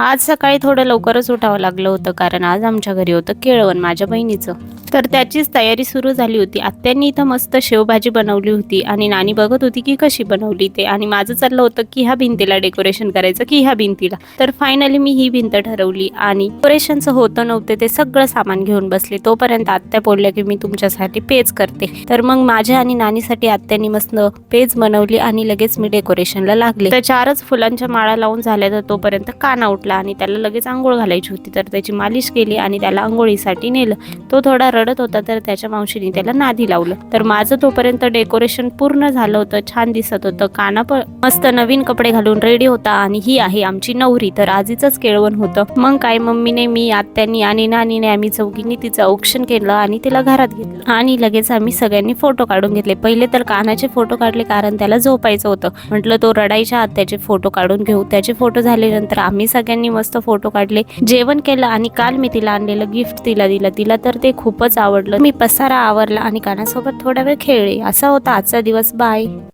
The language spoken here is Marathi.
आज सकाळी थोडं लवकरच उठावं लागलं होतं, कारण आज आमच्या घरी होतं केळवण माझ्या बहिणीचं. तर त्याचीच तयारी सुरू झाली होती. आत्यांनी इथं मस्त शेवभाजी बनवली होती आणि नानी बघत होती की कशी बनवली ते, आणि माझं चाललं होतं की ह्या भिंतीला डेकोरेशन करायचं की ह्या भिंतीला. तर फायनली मी ही भिंत ठरवली आणि डेकोरेशनचं होतं नव्हतं ते सगळं सामान घेऊन बसले. तोपर्यंत आत्या बोलल्या की मी तुमच्यासाठी पेज करते. तर मग माझ्या आणि नानीसाठी आत्यांनी मस्त पेज बनवली आणि लगेच मी डेकोरेशनला लागले. तर 4च फुलांच्या माळा लावून झाल्या, तर तोपर्यंत काना उठला आणि त्याला लगेच आंघोळ घालायची होती. तर त्याची मालिश केली आणि त्याला आंघोळीसाठी नेलं. तो थोडा रडत होता, तर त्याच्या मावशीने त्याला नादी लावलं. तर माझं तोपर्यंत डेकोरेशन पूर्ण झालं होतं, छान दिसत होतं. काना पण मस्त नवीन कपडे घालून रेडी होता आणि ही आहे आमची नवरी. तर आजीचंच केळवण होतं. मग काय मम्मीने, मी, आत्यांनी आणि नानीने आम्ही चौघींनी तिचं औक्षण केलं आणि तिला घरात घेतलं आणि लगेच आम्ही सगळ्यांनी फोटो काढून घेतले. पहिले तर कानाचे फोटो काढले, कारण त्याला झोपायचं होतं. म्हटलं तो रडायच्या आत त्याचे फोटो काढून घेऊ. त्याचे फोटो झाल्यानंतर आम्ही सगळ्यांनी मस्त फोटो काढले, जेवण केलं आणि काल मी तिला आणलेलं गिफ्ट तिला दिलं. तिला तर ते खूपच आवडलं. मी पसारा आवरला आणि कानासोबत थोडा वेळ खेळले. असा होता आजचा दिवस. बाय.